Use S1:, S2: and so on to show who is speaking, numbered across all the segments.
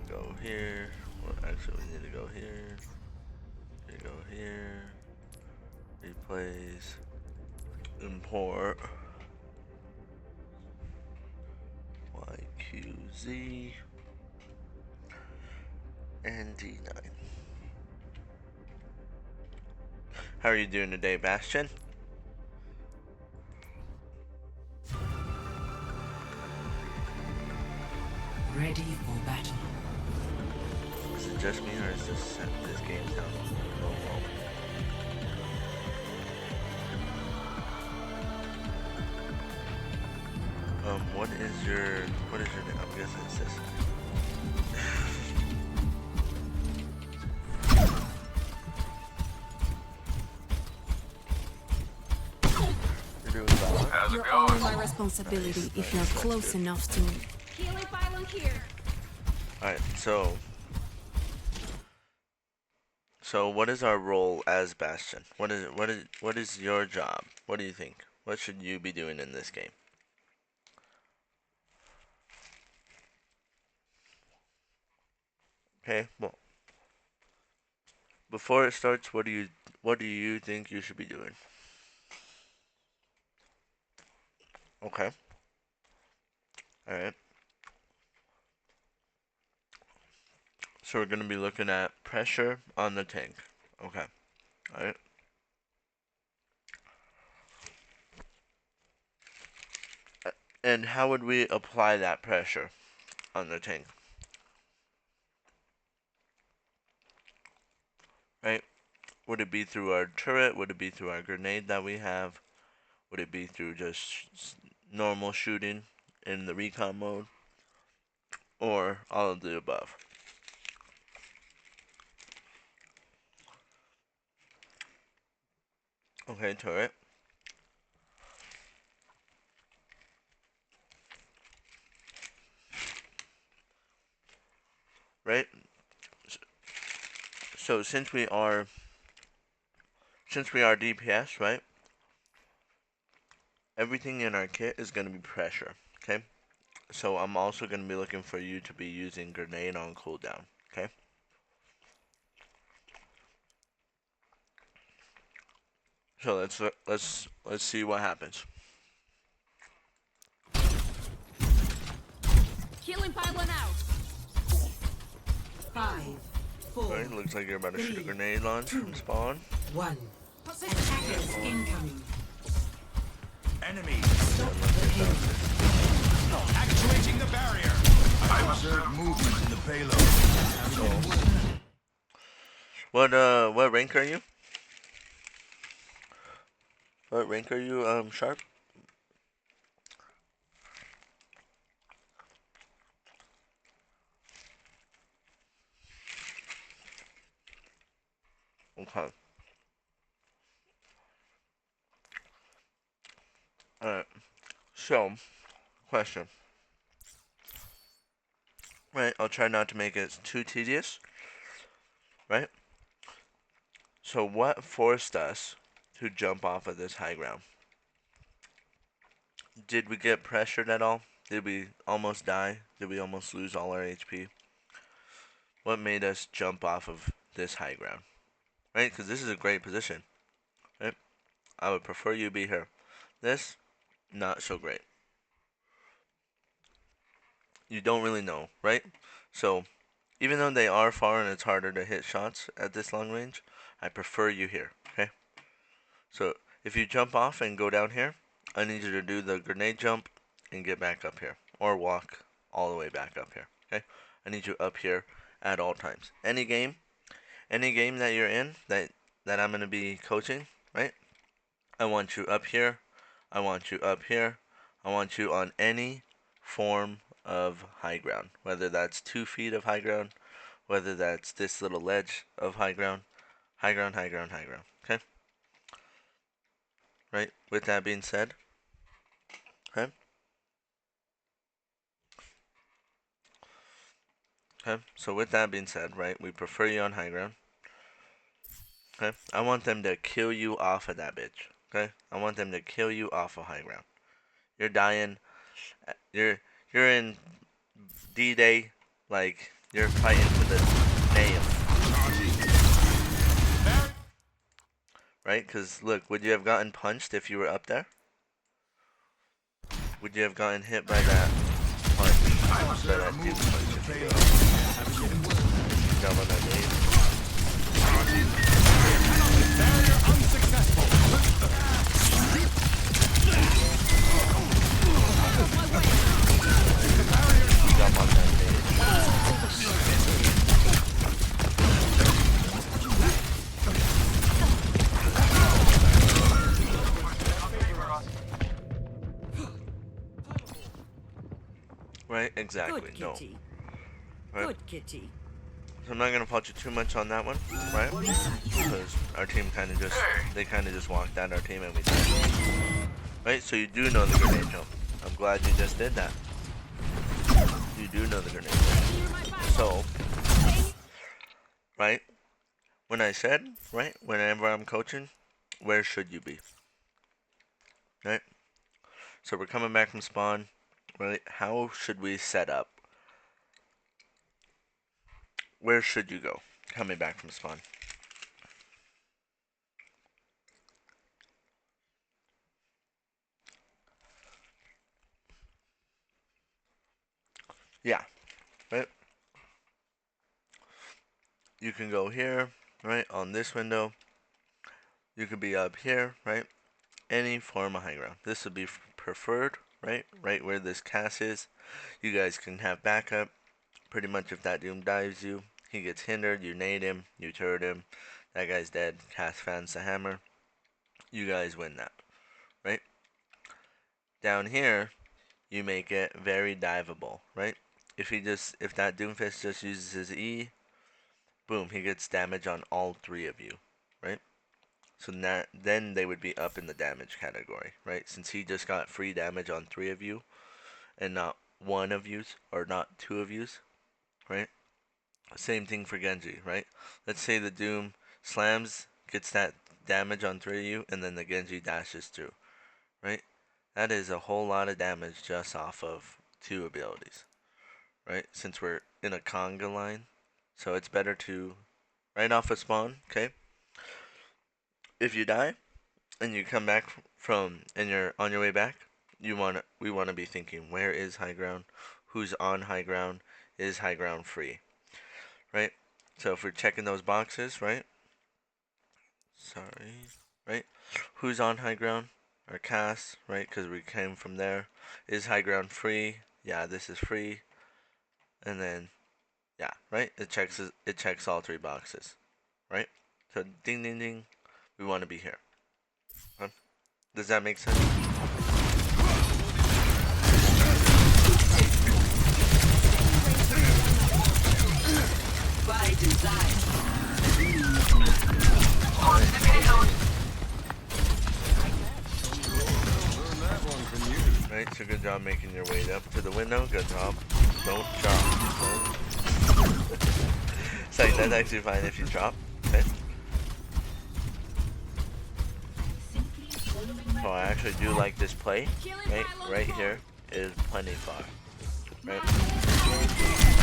S1: We'll go here. Well, actually, we need to go here. We go here. Replace. Import. YQZ. And D9. How are you doing today, Bastion?
S2: Ready for battle.
S1: Is it just me, or is this game sound normal? What is your name? I'm guessing it's this. You're doing well.
S3: How's it
S4: You're
S3: going?
S4: only my responsibility if you're close enough to me.
S5: Healing pylon here.
S1: Alright, so what is our role as Bastion? What is your job? What do you think? What should you be doing in this game? Okay, well, before it starts, what do you think you should be doing? Okay. Alright. So we're gonna be looking at pressure on the tank. Okay. Alright. And how would we apply that pressure on the tank? Right? Would it be through our turret? Would it be through our grenade that we have? Would it be through just normal shooting in the recon mode? Or all of the above? Okay, turret. Right? So since we are DPS, right? Everything in our kit is going to be pressure, okay? So I'm also going to be looking for you to be using grenade on cooldown, okay? So let's see what happens.
S5: Healing pylon out.
S2: 5, 4,
S1: Alright, looks like you're about to shoot a
S2: 3,
S1: grenade launch from spawn.
S2: 1. Attackers incoming.
S3: Enemy.
S2: Stop the aim.
S3: Actuating the barrier. I observe movement in the payload.
S1: What rank are you? What rank are you, Sharp? Okay. Alright. So, question. Right, I'll try not to make it too tedious. Right? So what forced us to jump off of this high ground? Did we get pressured at all? Did we almost die? Did we almost lose all our HP? What made us jump off of this high ground? Right? Because this is a great position. Right? I would prefer you be here. This, not so great. You don't really know, right? So, even though they are far and it's harder to hit shots at this long range, I prefer you here, okay? So, if you jump off and go down here, I need you to do the grenade jump and get back up here. Or walk all the way back up here, okay? I need you up here at all times. Any game that you're in that I'm going to be coaching, right? I want you up here. I want you up here. I want you on any form of high ground. Whether that's 2 feet of high ground, whether that's this little ledge of high ground. High ground, high ground, high ground. Okay? Right? With that being said, okay? Okay? So with that being said, right, we prefer you on high ground. Okay? I want them to kill you off of that bitch. Okay? I want them to kill you off of high ground. You're dying. You're in D-Day like You're fighting to the nail. Right? Because, look, would you have gotten punched if you were up there? Would you have gotten hit by that punch? By that dude punch if you go? Jump on that nade.
S3: Barrier unsuccessful.
S1: Jump on that nade. Right? Exactly.
S6: Good
S1: No.
S6: kitty.
S1: Right?
S6: Good kitty.
S1: So I'm not gonna fault you too much on that one, right? Because our team they kind of just walked out our team and we died. Right? So you do know the grenade jump. I'm glad you just did that. You do know the grenade jump. So, right? When I said, right? Whenever I'm coaching, where should you be? Right? So we're coming back from spawn, right? How should we set up? Where should you go coming back from spawn? Yeah, right? You can go here, right? On this window. You could be up here, right? Any form of high ground. This would be preferred, right? Right where this cast is. You guys can have backup. Pretty much if that doom dives you, he gets hindered, you nade him, you turret him. That guy's dead. Cast fans the hammer. You guys win that, right? Down here, you make it very diveable, right? If that Doomfist just uses his E, boom, he gets damage on all three of you, right? So then they would be up in the damage category, right? Since he just got free damage on three of you, and not one of yous, or not two of yous, right? Same thing for Genji, right? Let's say the Doom slams, gets that damage on three of you, and then the Genji dashes through, right? That is a whole lot of damage just off of two abilities, right? Since we're in a conga line, so it's better to, right off of spawn, okay? If you die, and you come back and you're on your way back, we want to be thinking, where is high ground? Who's on high ground? Is high ground free? Right? So if we're checking those boxes, right? Sorry, right? Who's on high ground? Our cast, right? Because we came from there. Is high ground free? Yeah, this is free. And then, yeah, right? It checks all three boxes, right? So ding ding ding, we want to be here. Huh? Does that make sense?
S6: By design.
S1: Right, so good job making your way up to the window. Good job. Don't drop. It's like, that's actually fine if you drop. Okay. So I actually do like this play. Right here is plenty far. Right?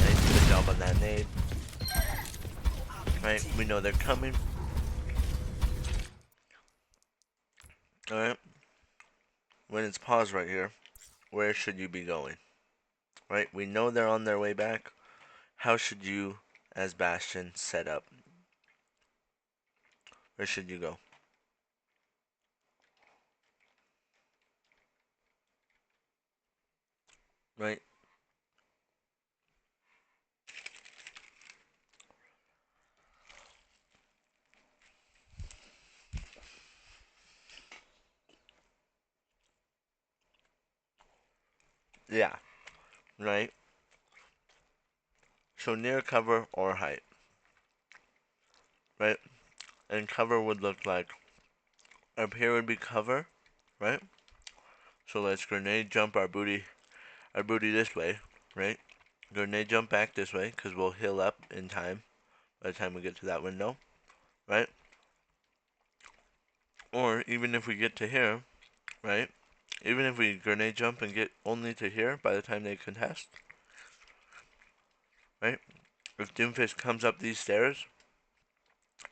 S1: Nice, good job on that nade. Right, we know they're coming. Alright. When it's paused right here, where should you be going? Right, we know they're on their way back. How should you, as Bastion, set up? Where should you go? Right? Yeah. Right? So near cover or height. Right? And cover would look like, up here would be cover, right? So let's grenade jump our booty this way, right? Grenade jump back this way, because we'll heal up in time by the time we get to that window, right? Or even if we get to here, right? Even if we grenade jump and get only to here by the time they contest, right? if Doomfist comes up these stairs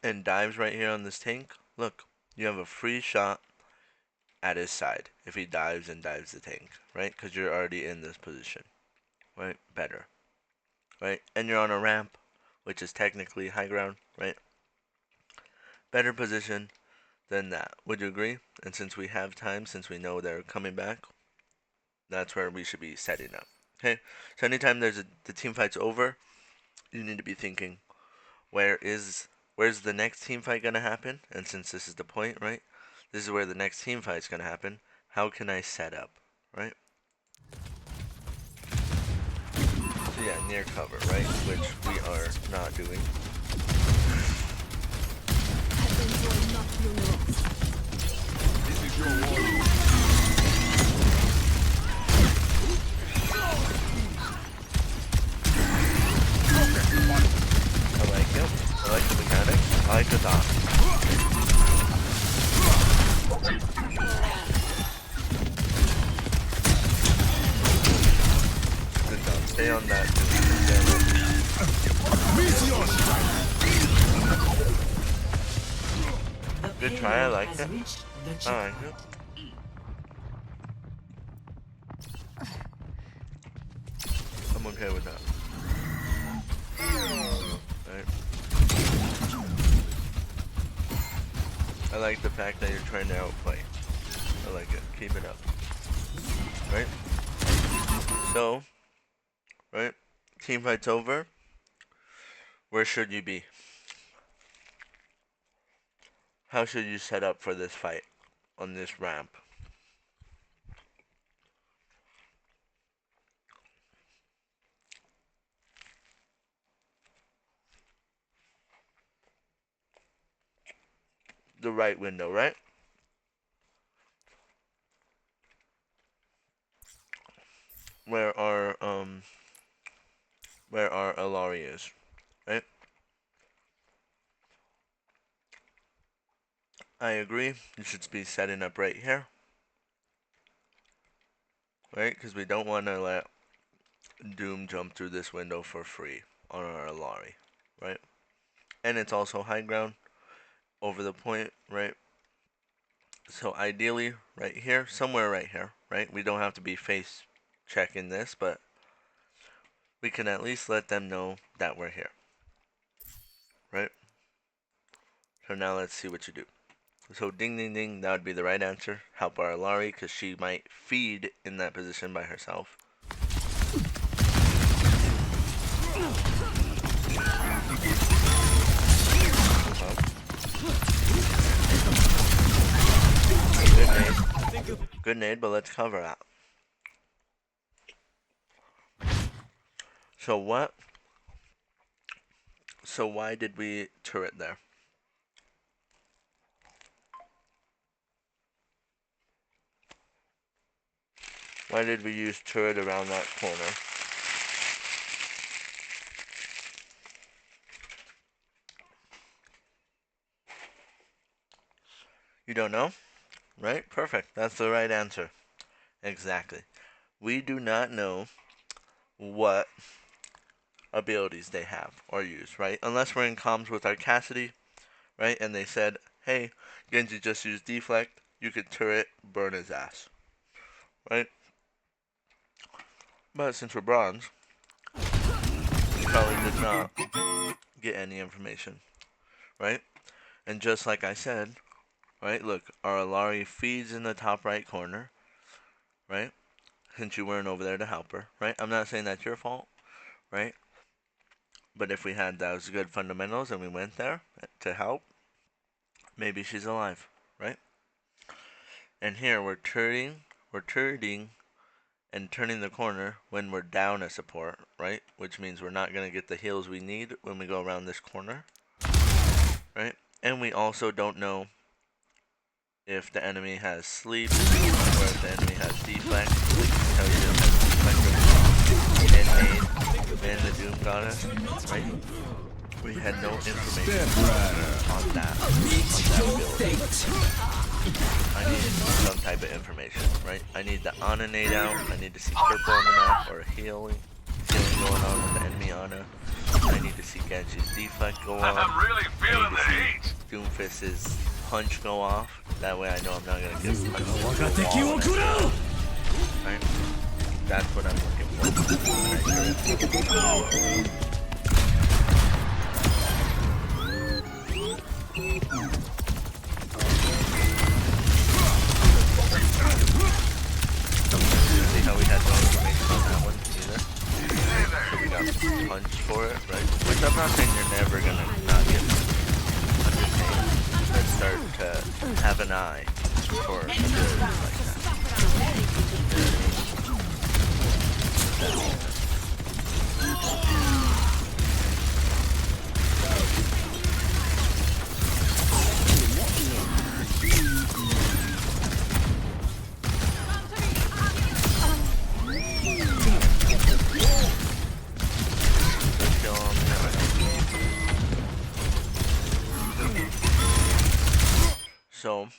S1: and dives right here on this tank, look, you have a free shot at his side if he dives and dives the tank, right? Because you're already in this position, right? Better, right? And you're on a ramp, which is technically high ground, right? Better position than that. Would you agree? And since we have time, since we know they're coming back, that's where we should be setting up. Okay? So anytime the team fight's over, you need to be thinking, where's the next team fight gonna happen? And since this is the point, right? This is where the next team fight's gonna happen. How can I set up, right? So yeah, near cover, right? Which we are not doing.
S3: This is your warning.
S1: I like him. I like the mechanics. I like the dot. Good job. Stay on that. Good try. I like it. I like it. I'm okay with that. Right. I like the fact that you're trying to outplay. I like it. Keep it up. Right? So, right? Team fight's over. Where should you be? How should you set up for this fight on this ramp? The right window, right? Where our Alari is, right? I agree. You should be setting up right here, right? Because we don't want to let Doom jump through this window for free on our Alari, right? And it's also high ground over the point, right? So ideally, right here, somewhere right here, right? We don't have to be face checking this, but we can at least let them know that we're here, right? So now let's see what you do. So ding ding ding, that would be the right answer. Help our Alari, because she might feed in that position by herself. Good nade. Good nade, but let's cover that. So what? So why did we turret there? Why did we use turret around that corner? You don't know? Right? Perfect. That's the right answer. Exactly. We do not know what abilities they have or use, right? Unless we're in comms with our Cassidy, right? And they said, hey, Genji just used deflect. You could turret, burn his ass. Right? But since we're bronze, we probably did not get any information. Right? And just like I said, right, look, our Alari feeds in the top right corner, right? Since you weren't over there to help her, right? I'm not saying that's your fault, right? But if we had those good fundamentals and we went there to help, maybe she's alive, right? And here we're turreting and turning the corner when we're down a support, right? Which means we're not going to get the heals we need when we go around this corner, right? And we also don't know if the enemy has sleep or if the enemy has deflect. We can tell you it has deflect and the Doom got us, right? We had no information on that build. I need some type of information, right? I need the Ana nade out. I need to see purple on the map or a healing going on with the enemy Ana. I need to Genji's deflect go off.
S3: I'm really feeling the heat.
S1: Doomfist's punch go off. That way I know I'm not gonna get punched into a wall. Right? That's what I'm looking for. See how we had no information on that one either? So we got punched for it, right? Which I'm not saying you're never gonna not get punched. I'm just saying let's start to have an eye for abilities like that. So,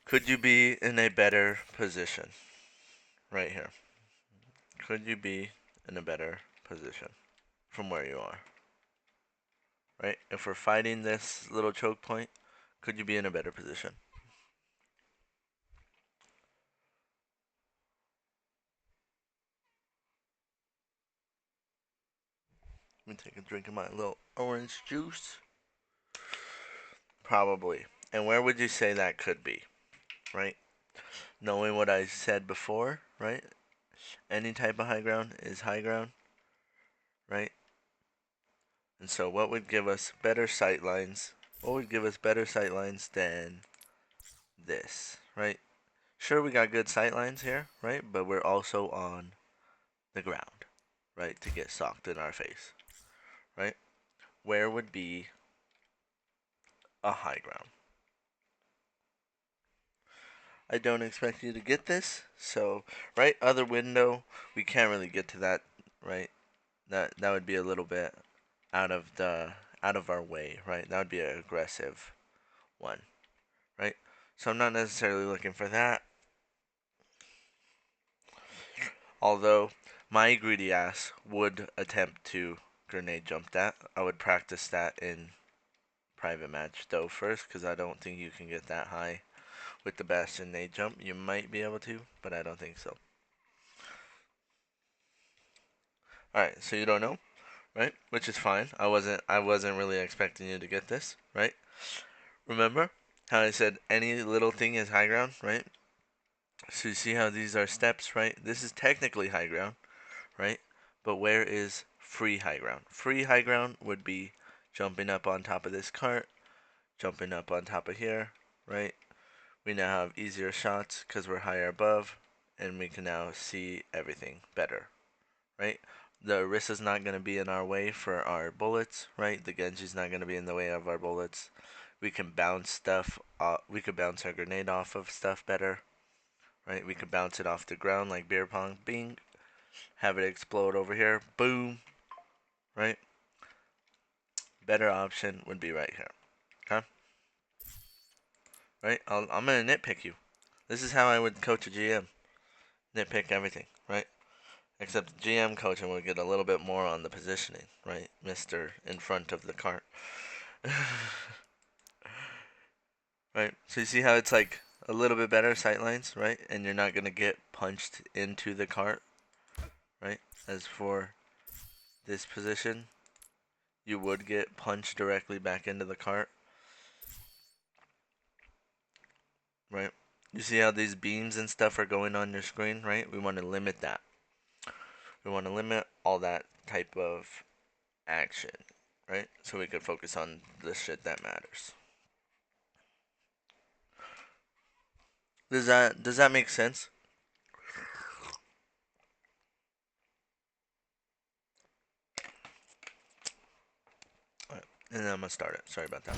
S1: could you be in a better position? Right here. Could you be in a better position from where you are? Right? If we're fighting this little choke point, could you be in a better position? Let me take a drink of my little orange juice. Probably. And where would you say that could be? Right? Knowing what I said before, right? Any type of high ground is high ground, right? And so what would give us better sight lines? What would give us better sight lines than this, right? Sure, we got good sight lines here, right? But we're also on the ground, right? To get socked in our face, right? Where would be a high ground? I don't expect you to get this, so right, other window, we can't really get to that, right? That would be a little bit out of our way, right? That would be an aggressive one, right? So I'm not necessarily looking for that. Although my greedy ass would attempt to grenade jump that. I would practice that in private match though first, because I don't think you can get that high with the Bastion nade jump. You might be able to, but I don't think so. Alright, so you don't know, right? Which is fine. I wasn't really expecting you to get this, right? Remember how I said any little thing is high ground, right? So you see how these are steps, right? This is technically high ground, right? But where is free high ground? Free high ground would be jumping up on top of this cart, jumping up on top of here, right? We now have easier shots because we're higher above, and we can now see everything better, right? The Orisa's not going to be in our way for our bullets, right? The Genji's not going to be in the way of our bullets. We can bounce stuff, we could bounce our grenade off of stuff better, right? We could bounce it off the ground like beer pong, bing, have it explode over here, boom, right? Better option would be right here, okay? Right? I'm gonna nitpick you. This is how I would coach a GM. Nitpick everything, right? Except GM coaching would get a little bit more on the positioning, right? Mr. in front of the cart. Right? So you see how it's like a little bit better sightlines, right? And you're not gonna get punched into the cart, right? As for this position, you would get punched directly back into the cart, right? You see how these beams and stuff are going on your screen, right? We want to limit that. We want to limit all that type of action, right? So we can focus on the shit that matters. Does that make sense? Alright, and then I'm gonna start it. Sorry about that.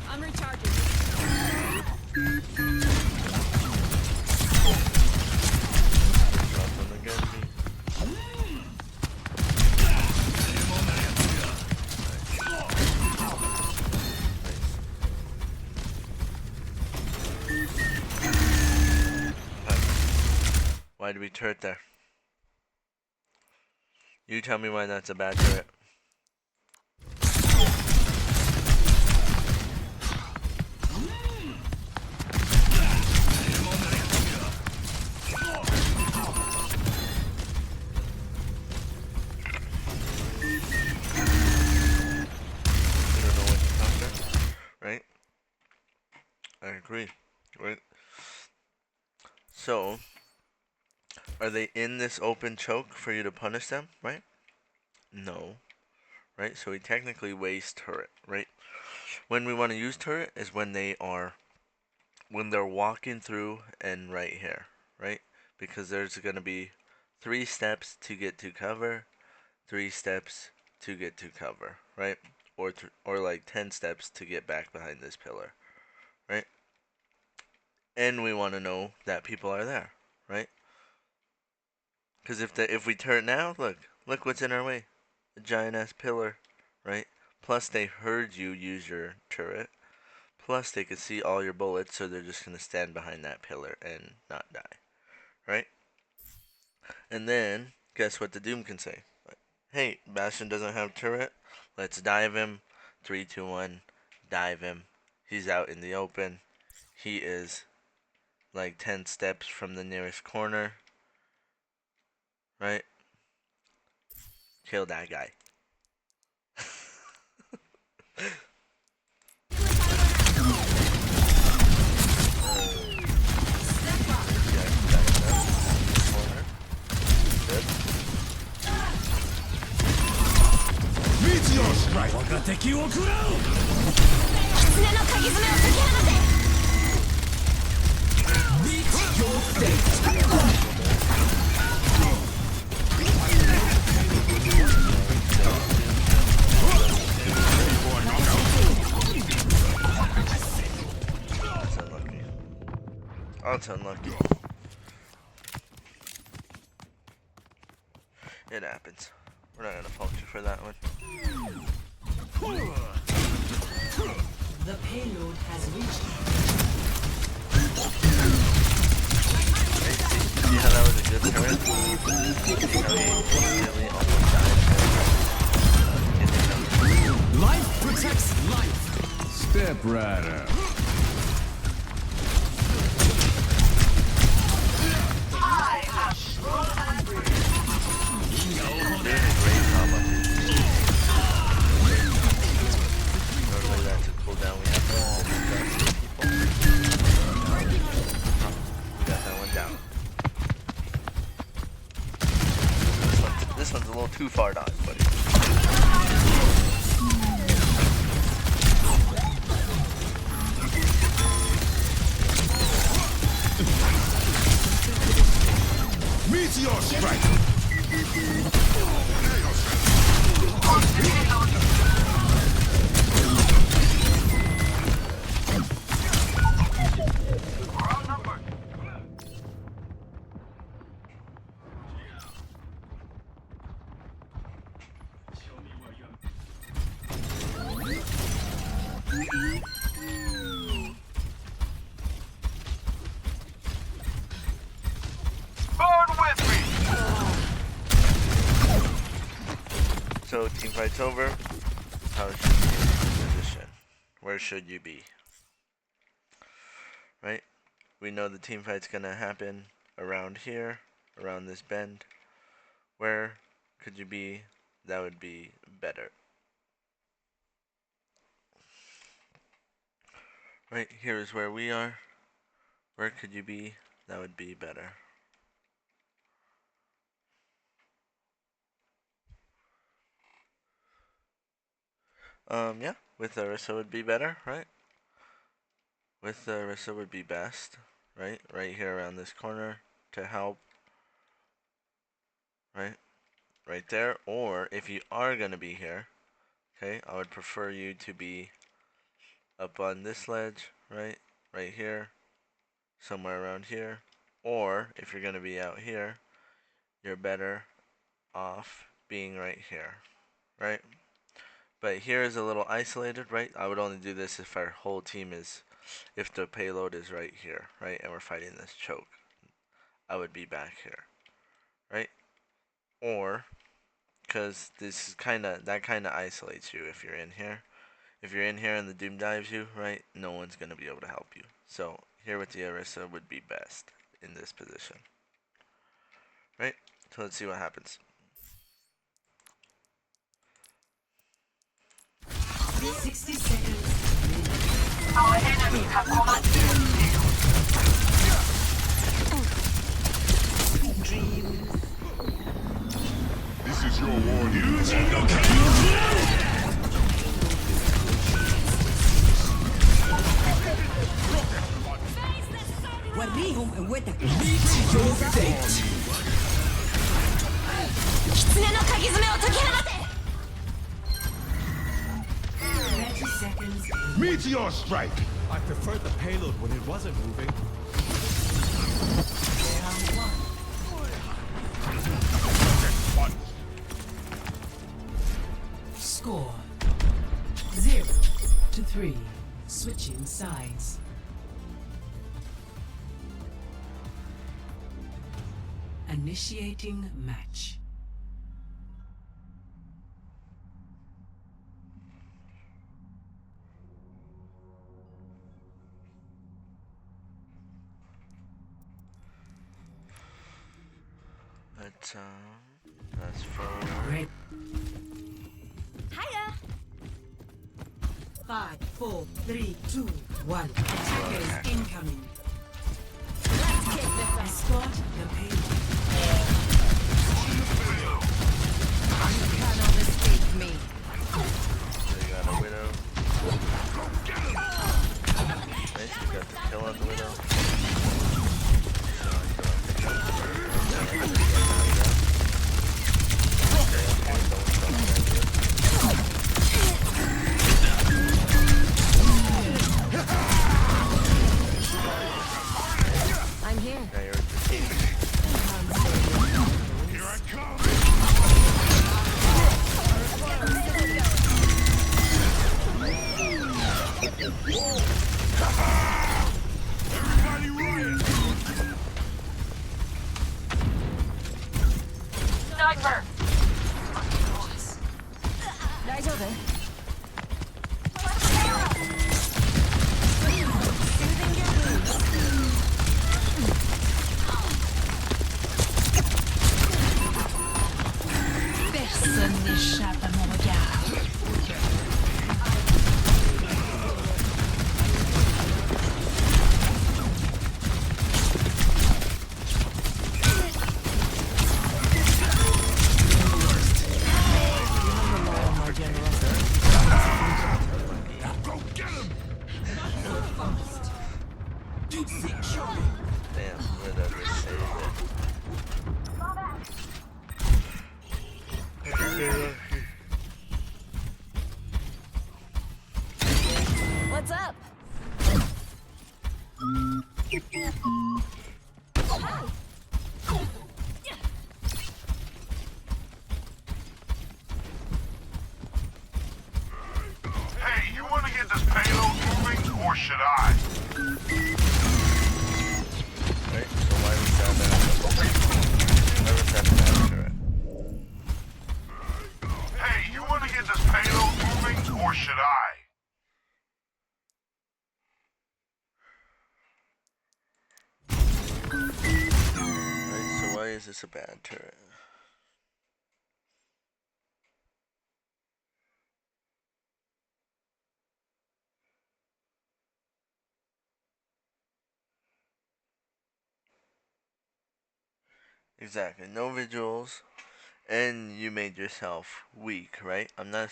S5: I'm recharging.
S1: Drop on the Genji. Why did we turret there? You tell me why that's a bad turret. You don't know what to counter, right? I agree, right? So, are they in this open choke for you to punish them, right? No, right? So we technically waste turret, right? When we want to use turret is when they're walking through and right here, right? Because there's going to be 3 steps to get to cover, 3 steps to get to cover, right? Or like 10 steps to get back behind this pillar, right? And we want to know that people are there, right? Because if we turn now, look what's in our way, a giant ass pillar, right? Plus they heard you use your turret. Plus they could see all your bullets, so they're just gonna stand behind that pillar and not die, right? And then guess what the Doom can say? Hey, Bastion doesn't have turret. Let's dive him. 3, 2, 1. Dive him. He's out in the open. He is like 10 steps from the nearest corner, right? Kill that guy.
S3: Meteor strike! 我が敵を食らう
S5: 狐の鍵爪を解き放て
S3: Meet your fate!
S1: That's unlucky. That's unlucky. It happens. We're not gonna fault you for that one.
S2: The payload has reached.
S1: See how that was a good turret? See how he instantly almost died?
S3: Life protects life! Step rider.
S6: I have strong
S1: Doing a great combo. Normally that's a cooldown we have to people. Got that one down. This one's a little too far dodge, buddy.
S3: Meteor strike!
S1: So team fight's over. How should you be in position? Where should you be? Right? We know the team fight's gonna happen around here, around this bend. Where could you be? That would be better. Right here is where we are. Where could you be? That would be better. Yeah, with Arissa would be better, right? With Arissa would be best, right? Right here around this corner to help, right? Right there. Or if you are gonna be here, okay, I would prefer you to be up on this ledge, right? Right here, somewhere around here. Or if you're gonna be out here, you're better off being right here, right? But here is a little isolated, right? I would only do this if our whole team is, if the payload is right here, right? And we're fighting this choke. I would be back here, right? Or because this is that kind of isolates you if you're in here. If you're in here and the Doom dives you, right, no one's gonna be able to help you. So here with the Orisa would be best in this position, right? So let's see what happens.
S2: 60 seconds.
S6: Our enemy has commanded.
S3: This is your warning.
S2: وريهم قوتك.
S5: 狐の鍵爪を解き放て
S2: 30 seconds.
S3: Meteor strike.
S7: I preferred the payload when it wasn't moving.
S2: Score 0-3. Switching sides. Initiating match.
S1: That's for
S2: Red.
S5: Hiya
S2: 5, 4, 3, 2, 1. Attackers incoming.
S5: Let's kick this ass
S2: Escort the payload.
S5: You cannot escape me
S1: they got a widow. Nice, we got the kill on the widow.
S5: I'm here
S1: Now you're at the team.
S3: Here I come. Everybody riot.
S6: Sniper.
S5: 大丈夫
S2: Personne n'échappe à mon regard.
S3: Go get him.
S1: Damn, widow just saved
S5: What's up
S3: Hey, you want to get this payload moving, or should I?
S1: Right, so why was that why was that accurate?
S3: Hey, you want to get this payload moving, or should I?
S1: Right, so why is this a bad turret? Exactly, no visuals, and you made yourself weak, right? I'm not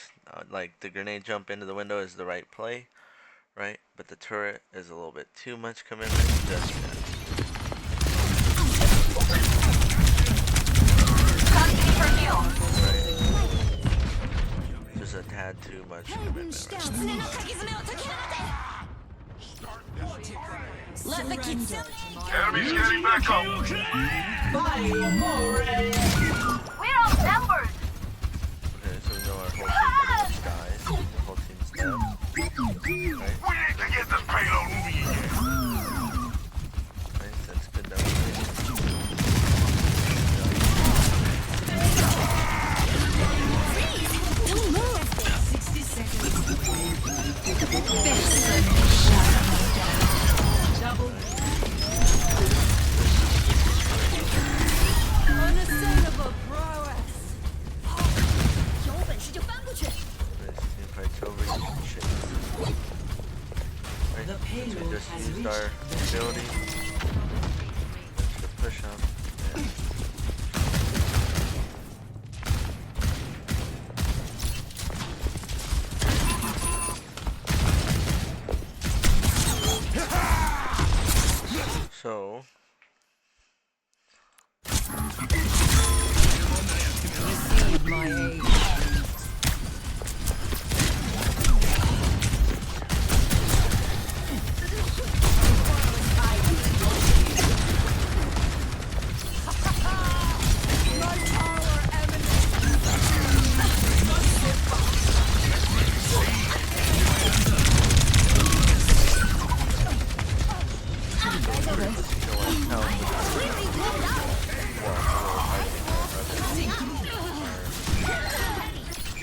S1: like the grenade jump into the window is the right play, right? But the turret is a little bit too much commitment. Just just a tad too much commitment. Right?
S5: 狐の鍵爪を解き放て Let the kids
S3: Enemies getting back up.
S6: We're outnumbered.
S1: Okay, so we know our whole team pretty much dies. The whole team's dead. Right?
S3: We need to get this payload moving again.
S1: Right, that's good that we used our ability to push up. Yeah. So
S2: Receive my aid.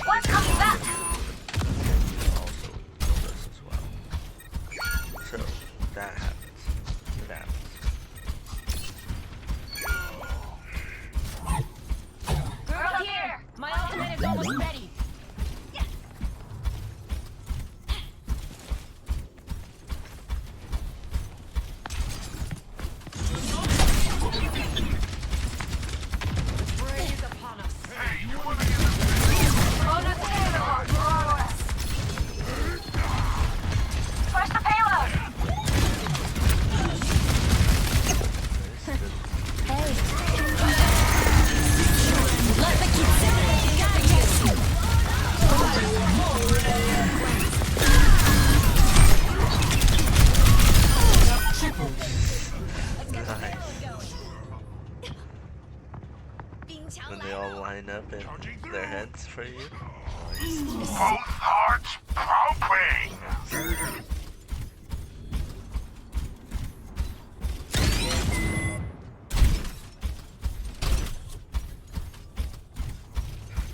S6: One's coming back.
S1: also know this as well. So that happens. It happens.
S6: Girl here. My ultimate is almost ready. Bonus payload. Push the payload.
S5: Let the kids got you.
S1: Nice. When they all line up in their heads for you.
S3: Both hearts pumping.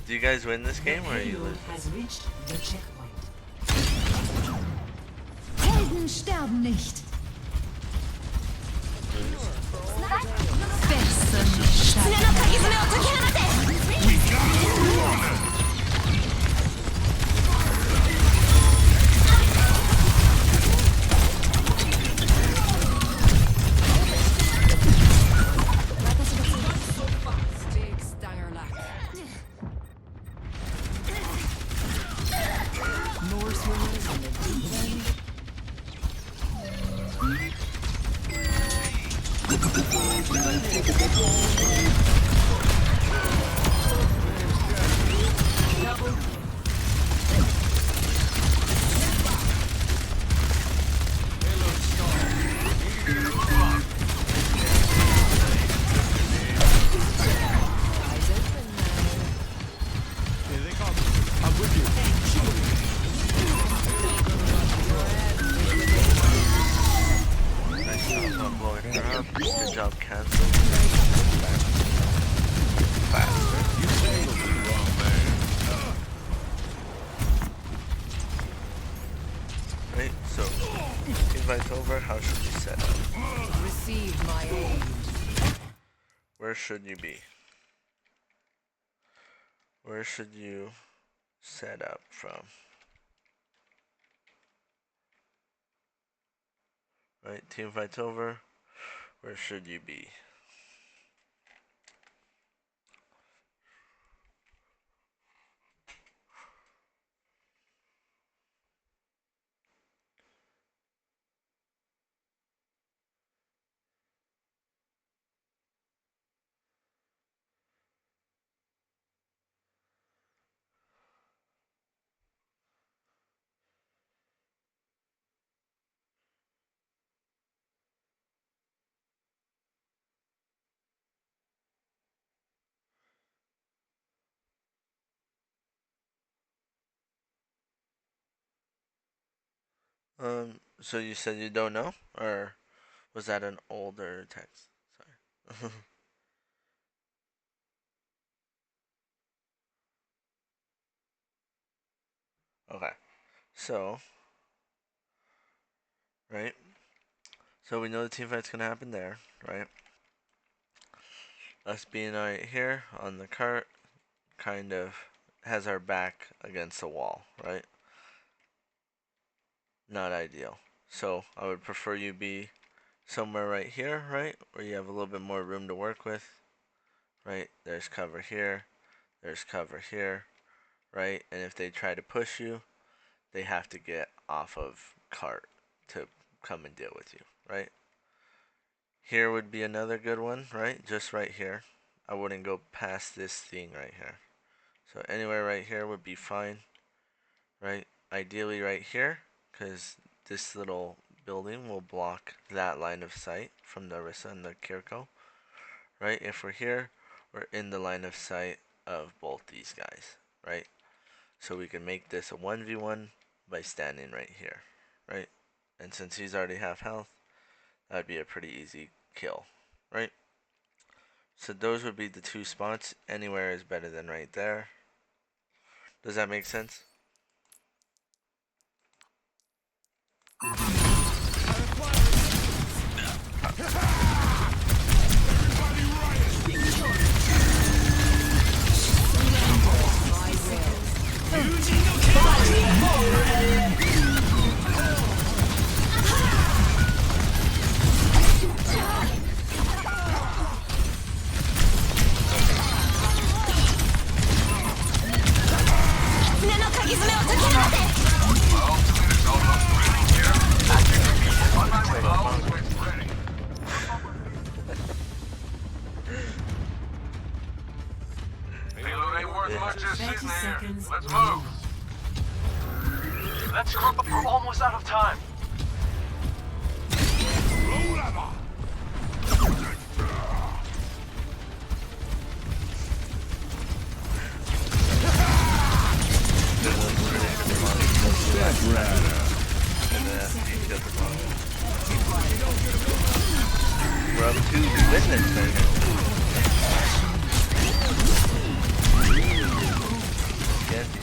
S1: Do you guys win this game or are you
S2: Payload
S1: lose?
S2: has reached the checkpoint.
S5: Helden sterben nicht. Besser nicht. 爪のかぎ爪を解き放て。
S3: We got one.
S7: Here they come. I'm with you.
S1: Nice job not blowing her up. Good job canceling. Faster.
S7: You tangled with the wrong man.
S1: Right, so invite's over. How should we set up?
S2: Receive my aid.
S1: Where should you be? Where should you set up from? Right, team fight's over. Where should you be? So you said you don't know? Or was that an older text? Sorry. Okay. So, right? So we know the team fight's gonna happen there, right? Us being right here on the cart kind of has our back against the wall, right? Not ideal. So I would prefer you be somewhere right here, right? Where you have a little bit more room to work with, right? There's cover here, there's cover here, right? And if they try to push you, they have to get off of cart to come and deal with you, right? Here would be another good one, right? Just right here. I wouldn't go past this thing right here. So anywhere right here would be fine, right? Ideally right here, because this little building will block that line of sight from the Orisa and the Kiriko, right? If we're here, we're in the line of sight of both these guys, right? So we can make this a 1v1 by standing right here, right? And since he's already half health, that'd be a pretty easy kill, right? So those would be the two spots. Anywhere is better than right there. Does that make sense?
S2: Seconds.
S3: Let's move. Let's group up. We're almost out of time. Low level.
S1: We're up to witness right now.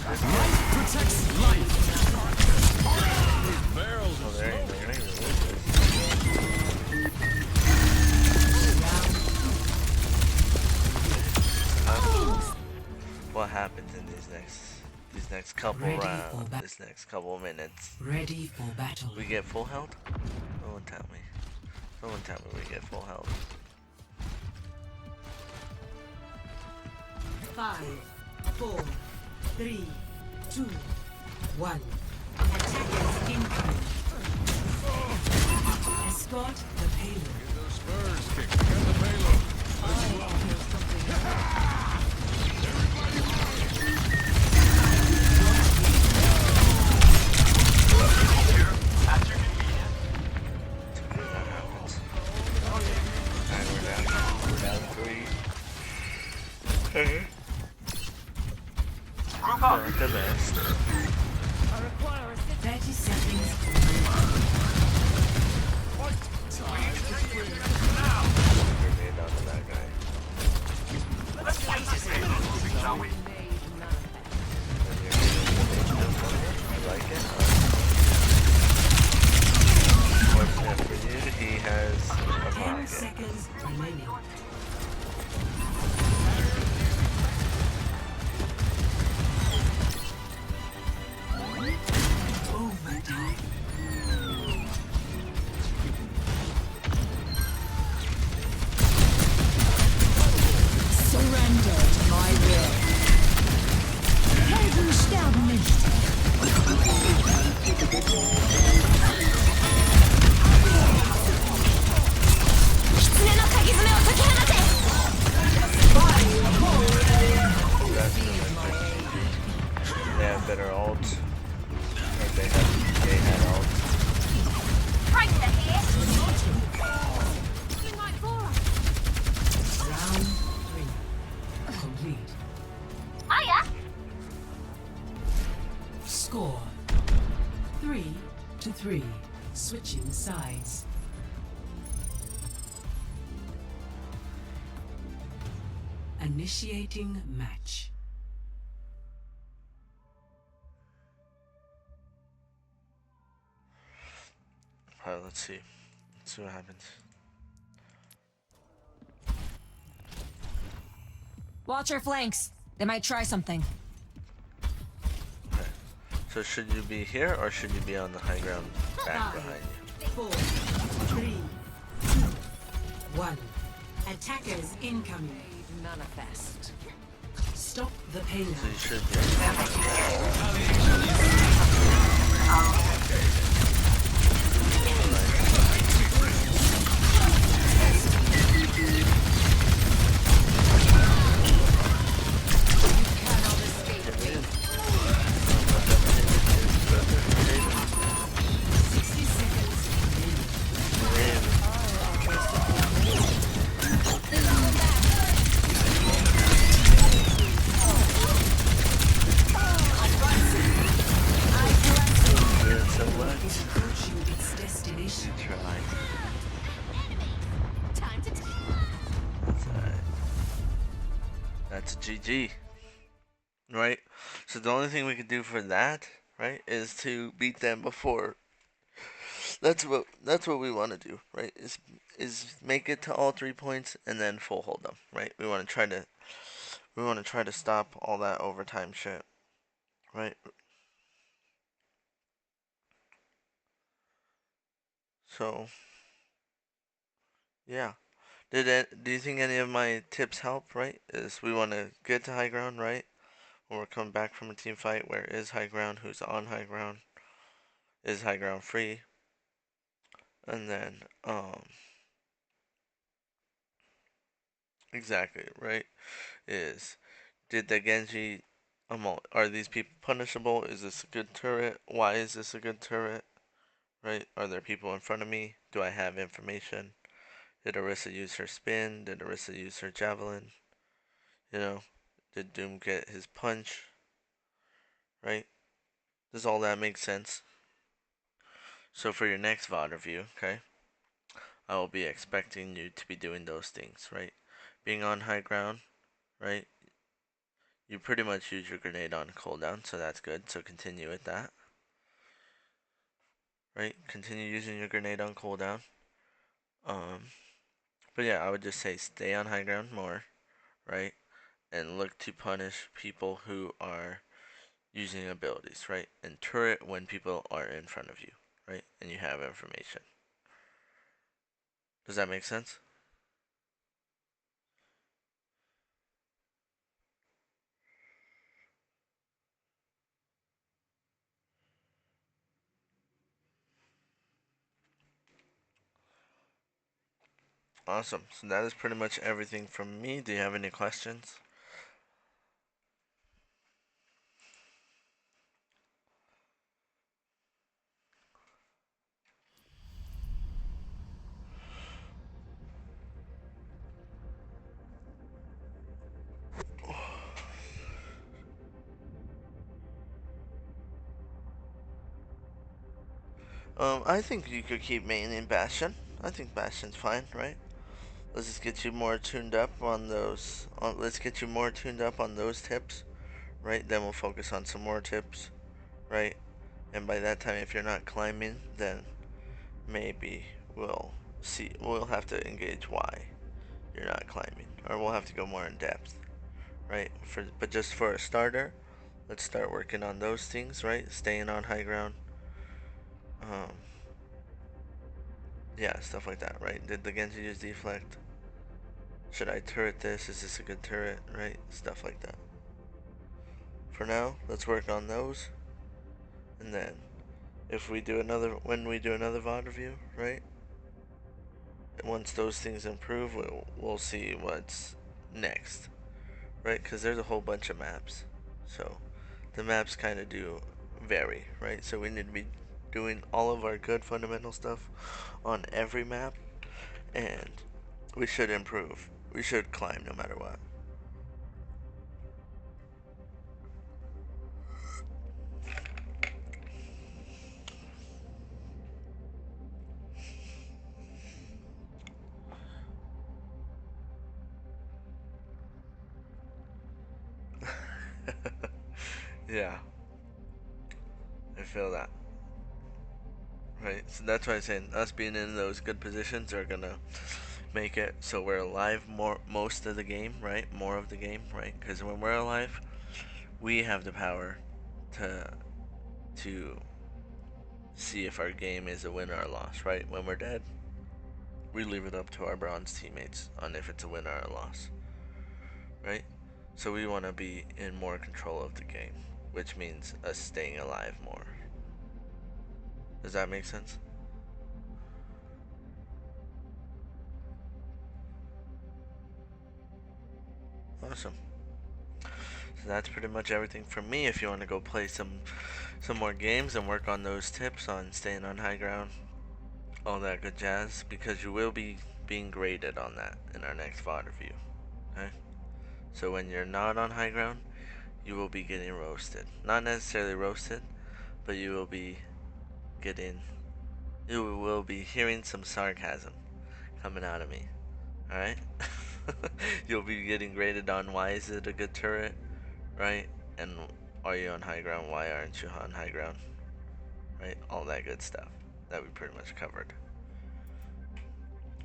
S7: Protects life. Barrels
S1: Oh,
S7: of
S1: there ain't
S7: smoke.
S1: What happens in these next couple
S2: Ready for
S1: rounds,
S2: ba-
S1: this next couple minutes?
S2: Ready for battle.
S1: We get full health? Someone tell me. Someone tell me we get full health.
S2: 5, 4, 3, 2, 1. Attackers incoming. Escort the payload.
S7: Get those spurs kicked. Get the payload.
S3: Group up.
S1: Not the best.
S2: 30 seconds.
S1: Grenade onto that guy.
S3: Let's fight this thing, shall we?
S1: I like it. Fortunate for you, he has a
S2: 10
S1: pocket.
S2: seconds remaining. Overtime.
S5: Surrender to my will. Helden sterben nicht.狐の鍵爪を解き放て
S1: That's the message. They have better ults. Or they had ults.
S6: Pricer here.
S2: Round 3. Complete.
S6: Hiya.
S2: Score 3-3. Switching sides. Initiating match.
S1: Alright, let's see. Let's see what happens.
S5: Watch your flanks. They might try something.
S1: So should you be here or should you be on the high ground back behind you?
S2: 4, 3, 2, 1. Attackers incoming.
S6: Manifest.
S2: Stop the payload.
S1: So you should be. That's a GG, right? So the only thing we can do for that, right, is to beat them before. That's what we want to do, right? Is make it to all 3 points and then full hold them, right? We want to try to stop all that overtime shit, right? So yeah. Do you think any of my tips help, right? Is we want to get to high ground, right? When we're coming back from a team fight, where is high ground? Who's on high ground? Is high ground free? And then, exactly, right? Did the Genji, are these people punishable? Is this a good turret? Why is this a good turret? Right? Are there people in front of me? Do I have information? Did Orisa use her spin? Did Orisa use her javelin? You know, did Doom get his punch? Right? Does all that make sense? So for your next VOD review, okay, I will be expecting you to be doing those things, right? Being on high ground, right? You pretty much use your grenade on cooldown, so that's good. So continue with that. Right? Continue using your grenade on cooldown. But yeah, I would just say stay on high ground more, right? And look to punish people who are using abilities, right? And turret when people are in front of you, right? And you have information. Does that make sense? Awesome. So that is pretty much everything from me. Do you have any questions? I think you could keep maining Bastion. I think Bastion's fine, right? Let's just get you more tuned up on those. Let's get you more tuned up on those tips, right? Then we'll focus on some more tips, right? And by that time, if you're not climbing, then maybe we'll see. We'll have to engage why you're not climbing, or we'll have to go more in depth, right? But just for a starter, let's start working on those things, right? Staying on high ground. Um, yeah, stuff like that, right? Did the Genji use deflect? Should I turret this? Is this a good turret? Right? Stuff like that. For now, let's work on those. And then, when we do another VOD review, right? Once those things improve, we'll see what's next. Right? Because there's a whole bunch of maps. So, the maps kind of do vary, right? So we need to be doing all of our good fundamental stuff on every map. And we should improve. We should climb no matter what. Yeah, I feel that. Right, so that's why I'm saying us being in those good positions are gonna make it so we're alive most of the game, right? More of the game, right? Because when we're alive, we have the power to to see if our game is a win or a loss, right? When we're dead, we leave it up to our bronze teammates on if it's a win or a loss, right? So we want to be in more control of the game, which means us staying alive more. Does that make sense? Awesome. So that's pretty much everything from me. If you want to go play some more games and work on those tips on staying on high ground, all that good jazz, because you will be being graded on that in our next VOD review. Okay? So when you're not on high ground, you will be getting roasted. Not necessarily roasted, but you will be hearing some sarcasm coming out of me. Alright? You'll be getting graded on why is it a good turret, right? And are you on high ground? Why aren't you on high ground? Right? All that good stuff that we pretty much covered.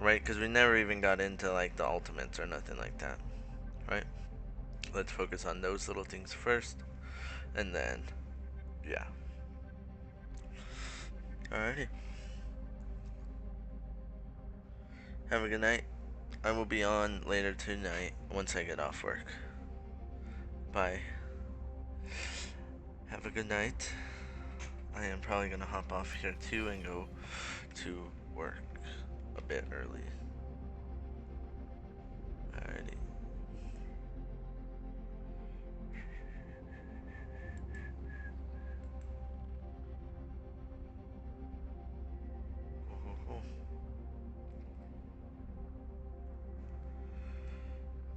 S1: Right? Because we never even got into like the ultimates or nothing like that. Right? Let's focus on those little things first. And then, yeah. Alrighty. Have a good night. I will be on later tonight once I get off work. Bye. Have a good night. I am probably gonna hop off here too and go to work a bit early. Alrighty. Cool.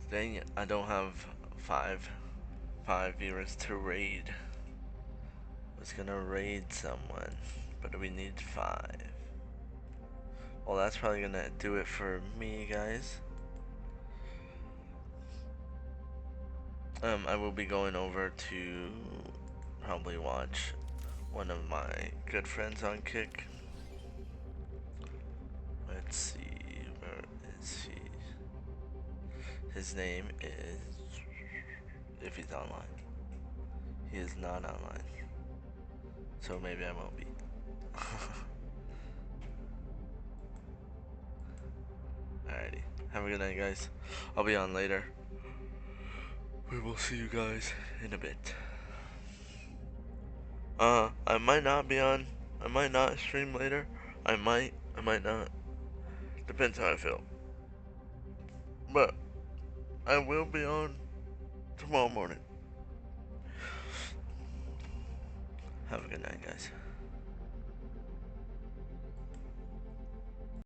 S1: Dang it, I don't have five viewers to raid. I was gonna raid someone, but we need 5. Well, that's probably gonna do it for me, guys. I will be going over to probably watch one of my good friends on Kick. Let's see, where is he? His name is, if he's online. He is not online. So maybe I won't be. Alrighty. Have a good night, guys. I'll be on later. We will see you guys in a bit. I might not be on. I might not stream later. I might not. Depends how I feel. But I will be on tomorrow morning. Have a good night, guys.